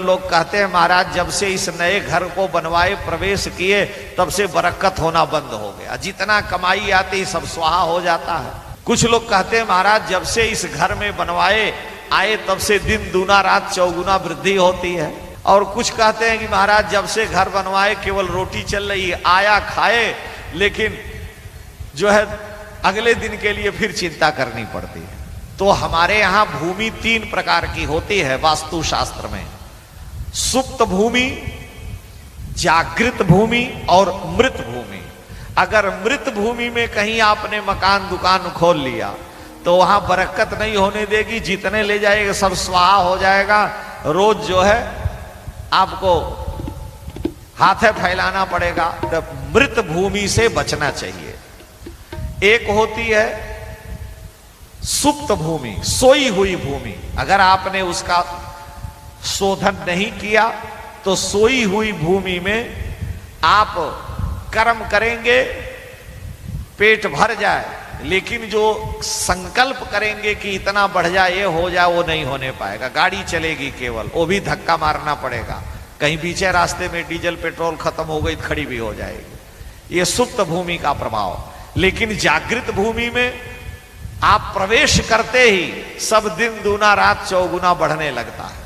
लोग कहते हैं महाराज जब से इस नए घर को बनवाए प्रवेश किए तब से बरकत होना बंद हो गया, जितना कमाई आती सब स्वाहा हो जाता है। कुछ लोग कहते हैं महाराज जब से इस घर में बनवाए आए तब से दिन दूना रात चौगुना वृद्धि होती है। और कुछ कहते हैं कि महाराज जब से घर बनवाए केवल रोटी चल रही है, आया खाए लेकिन जो है अगले दिन के लिए फिर चिंता करनी पड़ती है। तो हमारे यहां भूमि 3 प्रकार की होती है वास्तु शास्त्र में, सुप्त भूमि, जागृत भूमि और मृत भूमि। अगर मृत भूमि में कहीं आपने मकान दुकान खोल लिया तो वहां बरकत नहीं होने देगी, जितने ले जाएगा सब स्वाहा हो जाएगा। रोज जो है आपको हाथे फैलाना पड़ेगा। तो मृत भूमि से बचना चाहिए। एक होती है सुप्त भूमि, सोई हुई भूमि। अगर आपने उसका शोधन नहीं किया तो सोई हुई भूमि में आप कर्म करेंगे, पेट भर जाए, लेकिन जो संकल्प करेंगे कि इतना बढ़ जाए ये हो जाए वो नहीं होने पाएगा। गाड़ी चलेगी केवल, वो भी धक्का मारना पड़ेगा, कहीं पीछे रास्ते में डीजल पेट्रोल खत्म हो गई खड़ी भी हो जाएगी। ये सुप्त भूमि का प्रभाव। लेकिन जागृत भूमि में आप प्रवेश करते ही सब दिन दूना रात चौगुना बढ़ने लगता है।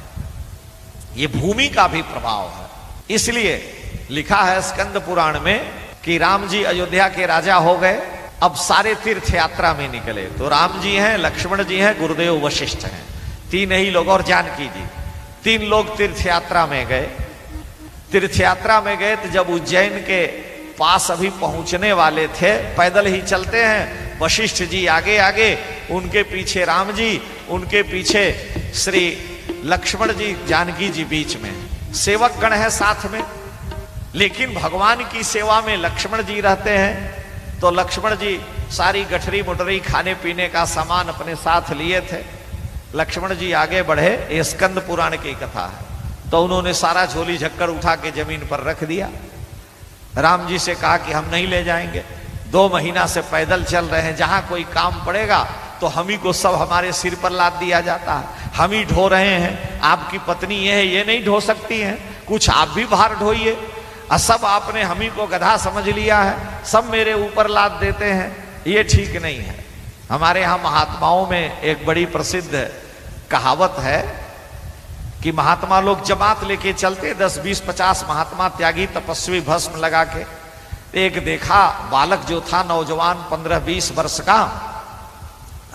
ये भूमि का भी प्रभाव है। इसलिए लिखा है स्कंद पुराण में कि राम जी अयोध्या के राजा हो गए, अब सारे तीर्थ यात्रा में निकले। तो राम जी हैं, लक्ष्मण जी हैं, गुरुदेव वशिष्ठ हैं, 3 ही लोग, और जानकी जी। 3 लोग तीर्थ यात्रा में गए। तीर्थ यात्रा में गए तो जब उज्जैन के पास अभी पहुंचने वाले थे, पैदल ही चलते हैं, वशिष्ठ जी आगे आगे, उनके पीछे राम जी, उनके पीछे श्री लक्ष्मण जी, जानकी जी बीच में। सेवक गण है साथ में, लेकिन भगवान की सेवा में लक्ष्मण जी रहते हैं। तो लक्ष्मण जी सारी गठरी मुठरी खाने पीने का सामान अपने साथ लिए थे। लक्ष्मण जी आगे बढ़े, ये स्कंद पुराण की कथा है। तो उन्होंने सारा झोली झक्कर उठा के जमीन पर रख दिया। राम जी से कहा कि हम नहीं ले जाएंगे, 2 महीना से पैदल चल रहे हैं, जहां कोई काम पड़ेगा तो हम ही को सब हमारे सिर पर लाद दिया जाता है, हम ही ढो रहे हैं। आपकी पत्नी ये है, ये नहीं ढो सकती हैं, कुछ आप भी भार ढोइए। सब आपने हम ही को गधा समझ लिया है, सब मेरे ऊपर लाद देते हैं, ये ठीक नहीं है। हमारे यहां महात्माओं में एक बड़ी प्रसिद्ध कहावत है कि महात्मा लोग जमात लेके चलते, 10, 20, 50 महात्मा त्यागी तपस्वी भस्म लगा के। एक देखा बालक जो था, नौजवान 15-20 वर्ष का,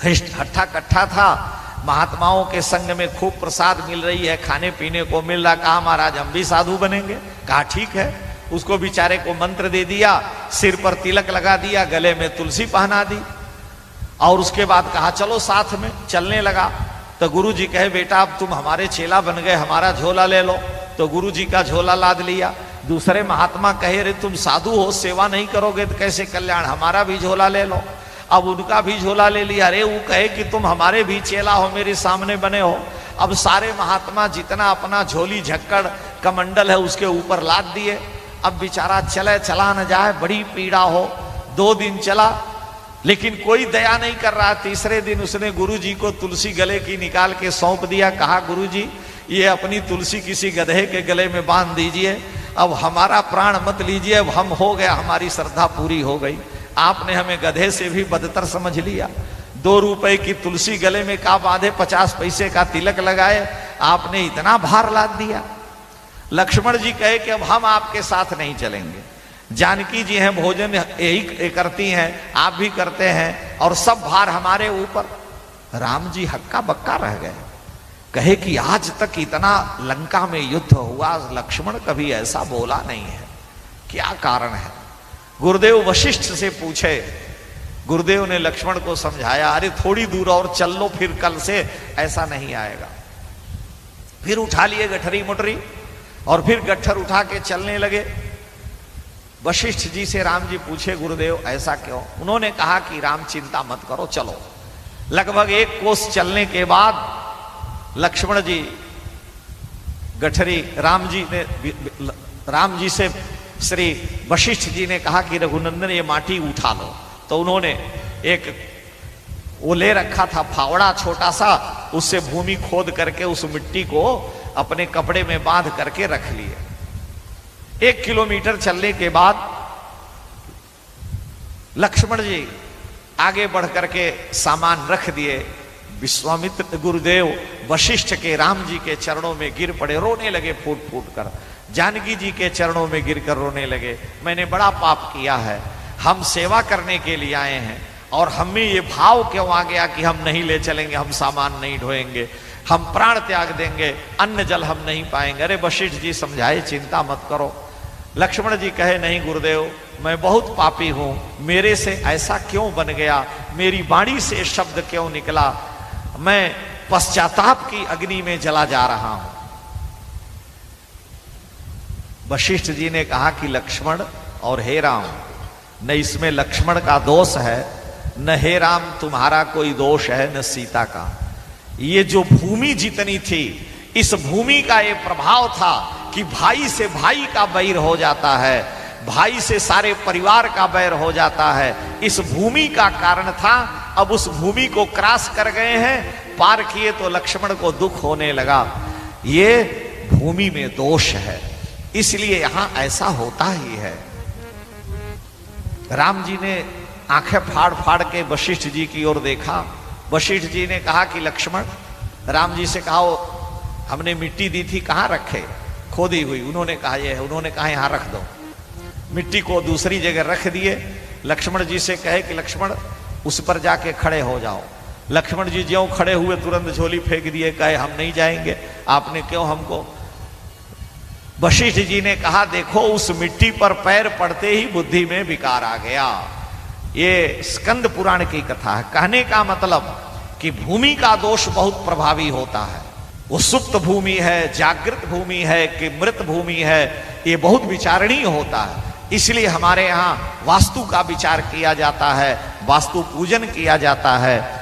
हट्ठा कट्ठा था, महात्माओं के संग में खूब प्रसाद मिल रही है, खाने पीने को मिल रहा। कहा महाराज हम भी साधु बनेंगे। कहा ठीक है। उसको बेचारे को मंत्र दे दिया, सिर पर तिलक लगा दिया, गले में तुलसी पहना दी, और उसके बाद कहा चलो साथ में। चलने लगा तो गुरु जी कहे बेटा अब तुम हमारे चेला बन गए, हमारा झोला ले लो। तो गुरु जी का झोला लाद लिया। दूसरे महात्मा कहे रे तुम साधु हो, सेवा नहीं करोगे तो कैसे कल्याण, हमारा भी झोला ले लो। अब उनका भी झोला ले लिया। अरे वो कहे कि तुम हमारे भी चेला हो, मेरे सामने बने हो। अब सारे महात्मा जितना अपना झोली झक्कड़ कमंडल है उसके ऊपर लाद दिए। अब बेचारा चले चला न जाए, बड़ी पीड़ा हो। 2 दिन चला लेकिन कोई दया नहीं कर रहा। तीसरे दिन उसने गुरु जी को तुलसी गले की निकाल के सौंप दिया। कहा गुरु जी ये अपनी तुलसी किसी गधे के गले में बांध दीजिए, अब हमारा प्राण मत लीजिए, अब हम हो गया, हमारी श्रद्धा पूरी हो गई। आपने हमें गधे से भी बदतर समझ लिया। 2 रुपए की तुलसी गले में का बांधे, 50 पैसे का तिलक लगाए, आपने इतना भार लाद दिया। लक्ष्मण जी कहे कि अब हम आपके साथ नहीं चलेंगे। जानकी जी हैं, भोजन यही करती हैं, आप भी करते हैं, और सब भार हमारे ऊपर। राम जी हक्का बक्का रह गए। कहे कि आज तक इतना लंका में युद्ध हुआ, लक्ष्मण कभी ऐसा बोला नहीं है, क्या कारण है। गुरुदेव वशिष्ठ से पूछे। गुरुदेव ने लक्ष्मण को समझाया, अरे थोड़ी दूर और चल लो, फिर कल से ऐसा नहीं आएगा। फिर उठा लिए गठरी मुठरी और फिर गट्ठर उठा के चलने लगे। वशिष्ठ जी से राम जी पूछे गुरुदेव ऐसा क्यों। उन्होंने कहा कि राम चिंता मत करो, चलो। लगभग 1 कोस चलने के बाद लक्ष्मण जी गठरी, राम जी से श्री वशिष्ठ जी ने कहा कि रघुनंदन ये माटी उठा लो। तो उन्होंने एक वो ले रखा था फावड़ा छोटा सा, उससे भूमि खोद करके उस मिट्टी को अपने कपड़े में बांध करके रख लिए। 1 किलोमीटर चलने के बाद लक्ष्मण जी आगे बढ़ करके सामान रख दिए। विश्वामित्र गुरुदेव वशिष्ठ के राम जी के चरणों में गिर पड़े, रोने लगे फूट फूट कर। जानकी जी के चरणों में गिरकर रोने लगे, मैंने बड़ा पाप किया है, हम सेवा करने के लिए आए हैं और हम में ये भाव क्यों आ गया कि हम नहीं ले चलेंगे, हम सामान नहीं ढोएंगे, हम प्राण त्याग देंगे, अन्न जल हम नहीं पाएंगे। अरे वशिष्ठ जी समझाए, चिंता मत करो। लक्ष्मण जी कहे, नहीं गुरुदेव, मैं बहुत पापी हूं, मेरे से ऐसा क्यों बन गया, मेरी वाणी से शब्द क्यों निकला, मैं पश्चाताप की अग्नि में जला जा रहा हूं। वशिष्ठ जी ने कहा कि लक्ष्मण और हे राम, न इसमें लक्ष्मण का दोष है, न हे राम तुम्हारा कोई दोष है, न सीता का। ये जो भूमि जितनी थी, इस भूमि का ये प्रभाव था कि भाई से भाई का बैर हो जाता है, भाई से सारे परिवार का बैर हो जाता है। इस भूमि का कारण था। अब उस भूमि को क्रॉस कर गए हैं, पार किए तो लक्ष्मण को दुख होने लगा। ये भूमि में दोष है, इसलिए यहां ऐसा होता ही है। राम जी ने आंखें फाड़ फाड़ के वशिष्ठ जी की ओर देखा। वशिष्ठ जी ने कहा कि लक्ष्मण, राम जी से कहा हमने मिट्टी दी थी, कहां रखे, खोदी हुई। उन्होंने कहा ये है, उन्होंने कहा यहां रख दो। मिट्टी को दूसरी जगह रख दिए। लक्ष्मण जी से कहे कि लक्ष्मण उस पर जाके खड़े हो जाओ। लक्ष्मण जी ज्यों खड़े हुए तुरंत झोली फेंक दिए, कहे हम नहीं जाएंगे, आपने क्यों हमको। वशिष्ठ जी ने कहा देखो, उस मिट्टी पर पैर पड़ते ही बुद्धि में विकार आ गया। ये स्कंद पुराण की कथा है। कहने का मतलब कि भूमि का दोष बहुत प्रभावी होता है। वो सुप्त भूमि है, जागृत भूमि है कि मृत भूमि है, ये बहुत विचारणीय होता है। इसलिए हमारे यहाँ वास्तु का विचार किया जाता है, वास्तु पूजन किया जाता है।